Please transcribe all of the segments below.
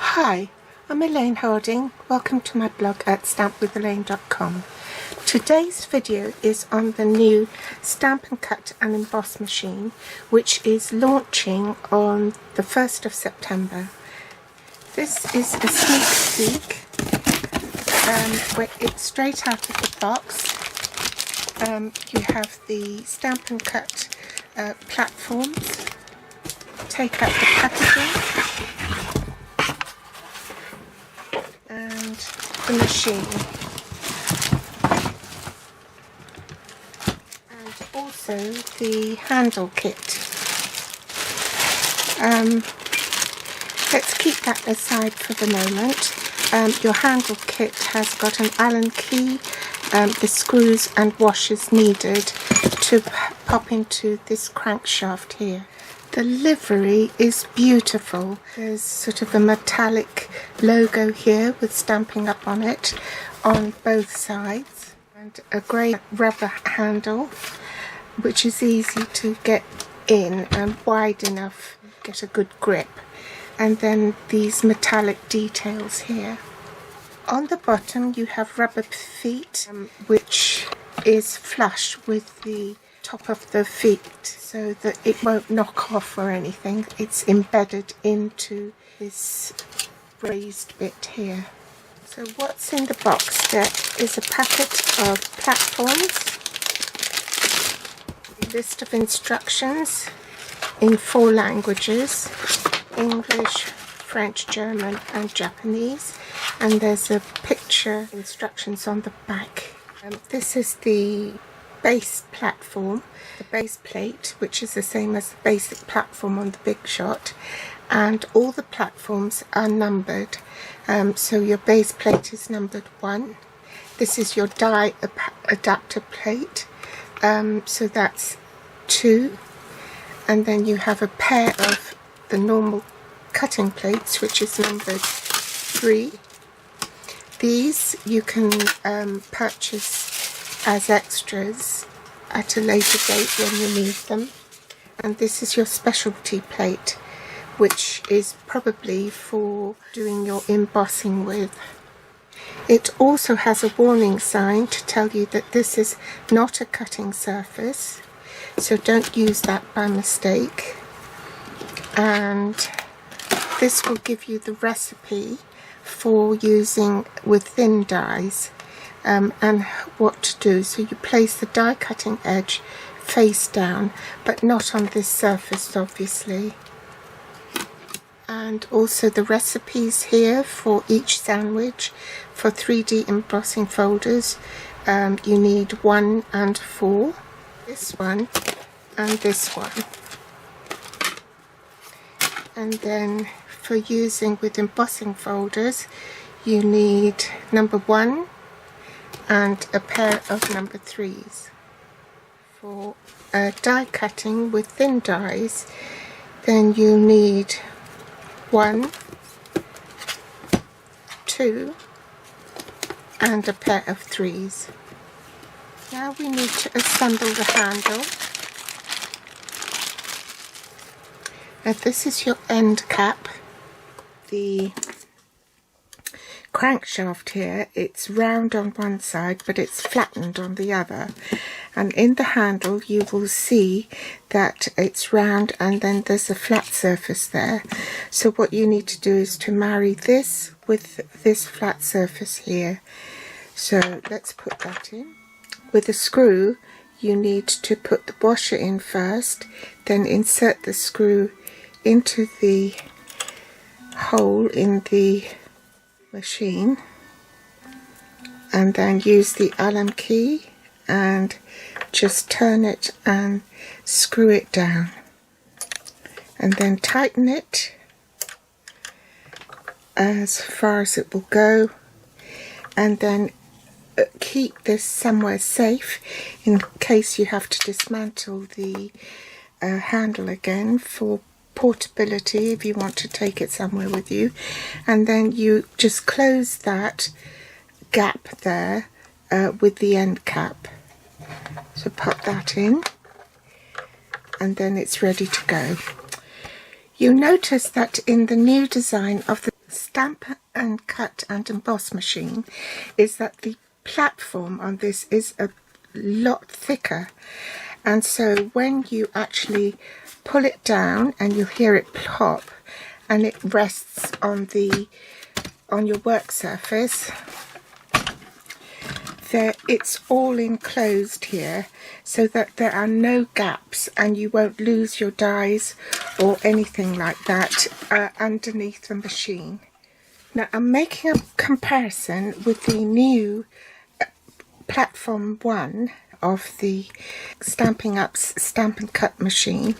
Hi, I'm Elaine Harding. Welcome to my blog at stampwithelaine.com. Today's video is on the new Stampin' Cut and Emboss machine, which is launching on the 1st of September. This is a sneak peek where it's straight out of the box. You have the Stampin' Cut platforms. Take out the packaging and the machine, and also the handle kit. Let's keep that aside for the moment. Your handle kit has got an Allen key, the screws and washers needed to pop into this crankshaft here. The livery is beautiful. There's sort of a metallic logo here with stamping up on it on both sides, and a grey rubber handle which is easy to get in and wide enough to get a good grip, and then these metallic details here. On the bottom you have rubber feet, which is flush with the top of the feet so that it won't knock off or anything. It's embedded into this raised bit here. So what's in the box? There is a packet of platforms, a list of instructions in 4 languages: English, French, German and Japanese, and there's a picture instructions on the back. This is the base platform, the base plate, which is the same as the basic platform on the Big Shot, and all the platforms are numbered. So your base plate is numbered 1. This is your die adapter plate, so that's 2, and then you have a pair of the normal cutting plates, which is numbered 3. These you can purchase as extras at a later date when you need them. And this is your specialty plate, which is probably for doing your embossing with. It also has a warning sign to tell you that this is not a cutting surface, so don't use that by mistake. And this will give you the recipe for using with thin dies. And what to do. So you place the die cutting edge face down, but not on this surface obviously. And also the recipes here for each sandwich. For 3D embossing folders, you need 1 and 4, this one and this one. And then for using with embossing folders, you need number 1 and a pair of number 3s. For die cutting with thin dies, then you need 1, 2 and a pair of 3s. Now we need to assemble the handle. This is your end cap. The crankshaft here, it's round on one side but it's flattened on the other, and in the handle you will see that it's round and then there's a flat surface there. So what you need to do is to marry this with this flat surface here. So let's put that in. With a screw you need to put the washer in first, then insert the screw into the hole in the machine, and then use the Allen key and just turn it and screw it down, and then tighten it as far as it will go, and then keep this somewhere safe in case you have to dismantle the handle again for portability if you want to take it somewhere with you. And then you just close that gap there with the end cap. So pop that in and then it's ready to go. You'll notice that in the new design of the Stamp and Cut and Emboss machine is that the platform on this is a lot thicker, and so when you actually pull it down and you hear it plop and it rests on your work surface, it's all enclosed here so that there are no gaps and you won't lose your dies or anything like that underneath the machine. Now I'm making a comparison with the new platform 1 of the Stampin' Up's Stamp and Cut machine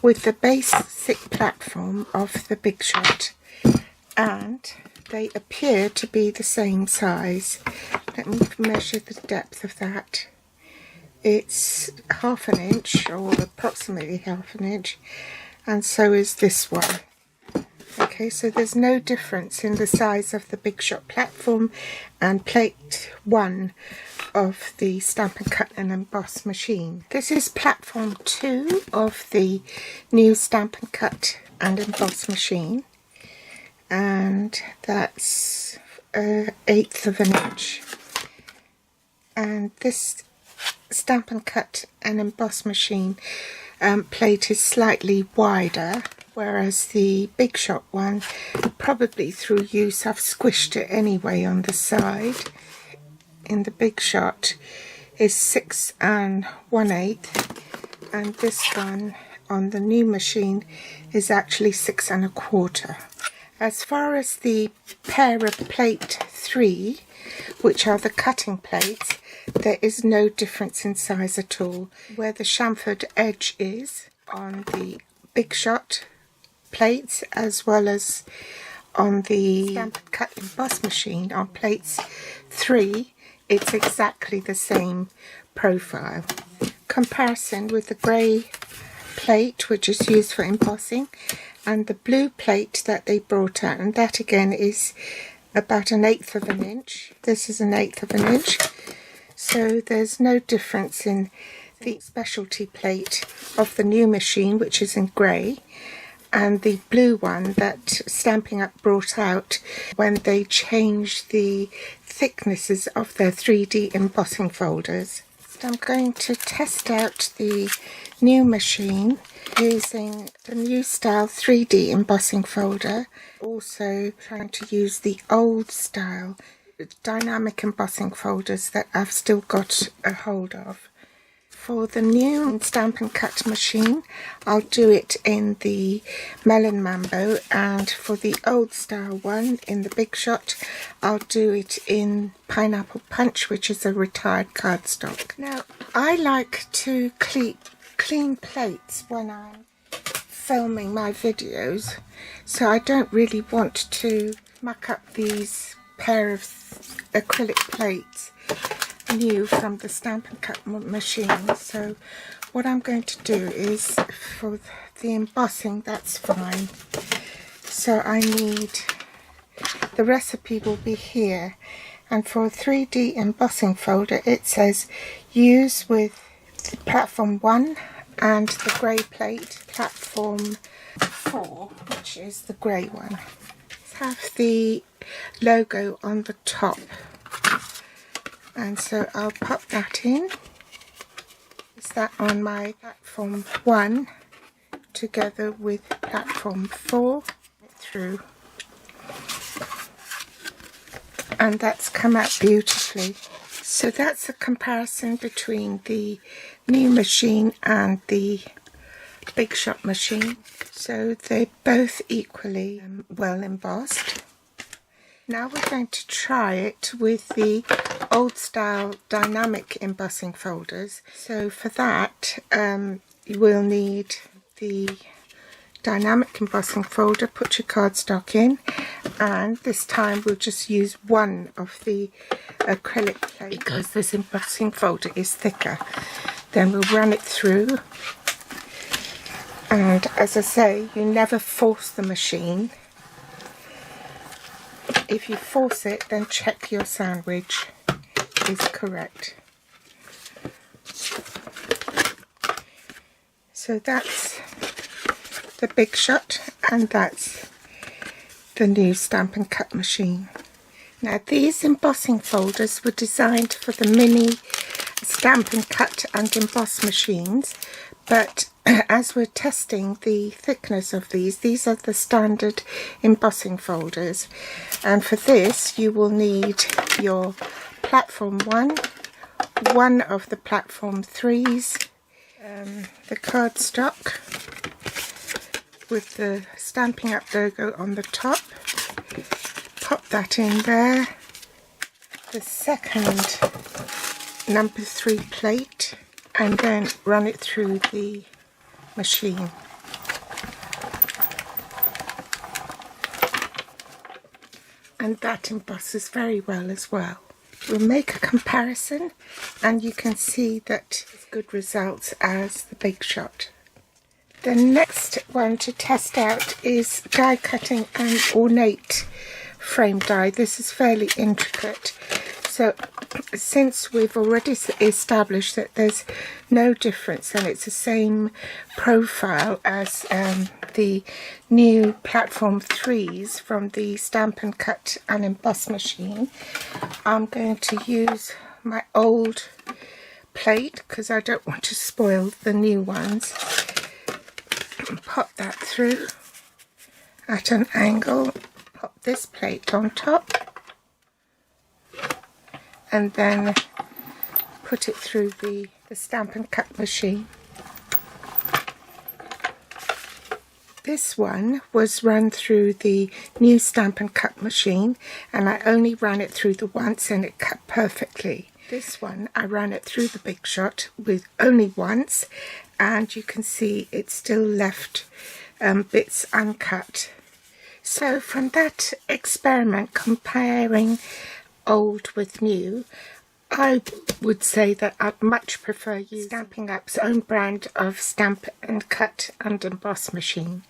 with the basic platform of the Big Shot, and they appear to be the same size. Let me measure the depth of that. It's 1/2 inch, or approximately 1/2 inch, and so is this one. Okay, so there's no difference in the size of the Big Shot platform and plate 1 of the Stamp and Cut and Emboss machine. This is platform 2 of the new Stamp and Cut and Emboss machine, and that's 1/8 of an inch. And this Stamp and Cut and Emboss machine plate is slightly wider, whereas the Big Shot one, probably through use, I've squished it anyway on the side. In the Big Shot is 6 1/8, and this one on the new machine is actually 6 1/4. As far as the pair of plate 3, which are the cutting plates, there is no difference in size at all. Where the chamfered edge is on the Big Shot plates, as well as on the Stamp and Cut Emboss machine on plates 3, it's exactly the same profile. Comparison with the grey plate, which is used for embossing, and the blue plate that they brought out, and that again is about 1/8 of an inch. This is 1/8 of an inch, so there's no difference in the specialty plate of the new machine, which is in grey, and the blue one that Stampin' Up brought out when they changed the thicknesses of their 3D embossing folders. So I'm going to test out the new machine using the new style 3D embossing folder, also trying to use the old style dynamic embossing folders that I've still got a hold of. For the new Stamp and Cut machine, I'll do it in the Melon Mambo, and for the old style one in the Big Shot, I'll do it in Pineapple Punch, which is a retired cardstock. Now, I like to clean plates when I'm filming my videos, so I don't really want to muck up these pair of acrylic plates new from the Stamp and Cut machine. So what I'm going to do is, for the embossing, that's fine. So I need, the recipe will be here, and for a 3D embossing folder it says use with platform 1 and the grey plate, platform 4, which is the grey one. Have the logo on the top, and so I'll pop that in. Is that on my platform 1 together with platform 4 through, and that's come out beautifully. So that's a comparison between the new machine and the Big Shot machine. So they're both equally well embossed. Now we're going to try it with the old style dynamic embossing folders. So for that you will need the dynamic embossing folder, put your cardstock in, and this time we'll just use one of the acrylic plate because this embossing folder is thicker. Then we'll run it through, and as I say, you never force the machine. If you force it, then check your sandwich is correct. So that's the Big Shot, and that's the new Stampin' Cut machine. Now these embossing folders were designed for the mini Stampin' Cut and Emboss machines, but as we're testing the thickness of these are the standard embossing folders, and for this you will need your platform 1 of the platform 3s, the cardstock with the Stampin' Up logo on the top. Pop that in there. The second number 3 plate, and then run it through the machine. And that embosses very well as well. We'll make a comparison and you can see that it's good results as the Big Shot. The next one to test out is die cutting an ornate frame die. This is fairly intricate. So since we've already established that there's no difference and it's the same profile as the new platform 3s from the Stampin' Cut and Emboss machine, I'm going to use my old plate because I don't want to spoil the new ones. Pop that through at an angle, pop this plate on top, and then put it through the Stampin' Cut machine. This one was run through the new Stampin' Cut machine, and I only ran it through the once and it cut perfectly. This one I ran it through the Big Shot with only once, and you can see it still left bits uncut. So from that experiment comparing old with new, I would say that I'd much prefer using Stampin' Up's own brand of Stampin' Cut and Emboss machine.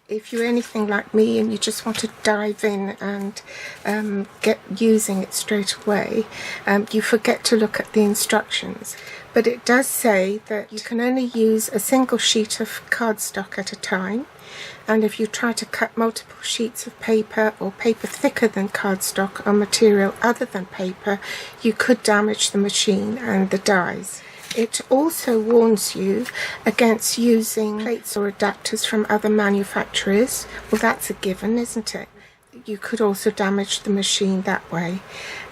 If you're anything like me and you just want to dive in and get using it straight away, you forget to look at the instructions. But it does say that you can only use a single sheet of cardstock at a time, and if you try to cut multiple sheets of paper or paper thicker than cardstock on material other than paper, you could damage the machine and the dies. It also warns you against using plates or adapters from other manufacturers. Well, that's a given, isn't it? You could also damage the machine that way.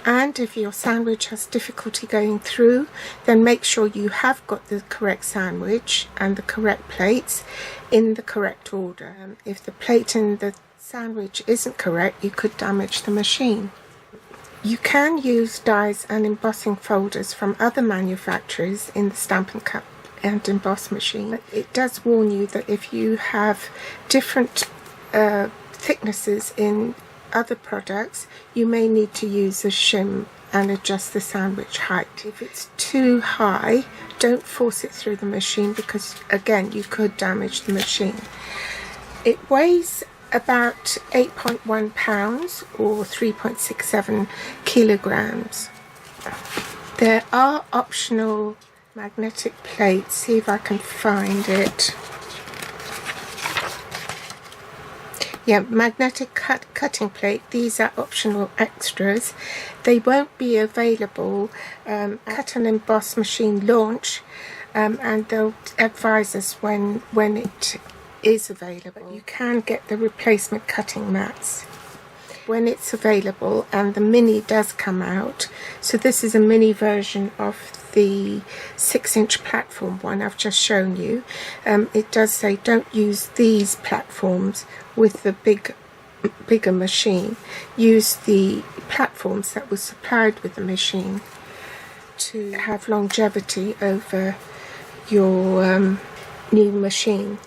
And if your sandwich has difficulty going through, then make sure you have got the correct sandwich and the correct plates in the correct order. If the plate in the sandwich isn't correct, you could damage the machine. You can use dies and embossing folders from other manufacturers in the Stampin' Cut and Emboss machine. But it does warn you that if you have different thicknesses in other products, you may need to use a shim and adjust the sandwich height. If it's too high, don't force it through the machine because again you could damage the machine. It weighs about 8.1 pounds or 3.67 kilograms. There are optional magnetic plates. See if I can find it. Yeah, magnetic cutting plate. These are optional extras. They won't be available at Cut and Emboss machine launch, and they'll advise us when it is available. You can get the replacement cutting mats when it's available, and the mini does come out. So this is a mini version of the 6-inch platform one I've just shown you. It does say don't use these platforms with the bigger machine. Use the platforms that were supplied with the machine to have longevity over your new machine.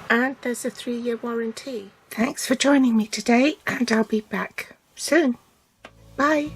And there's a 3-year warranty. Thanks for joining me today, and I'll be back soon. Bye.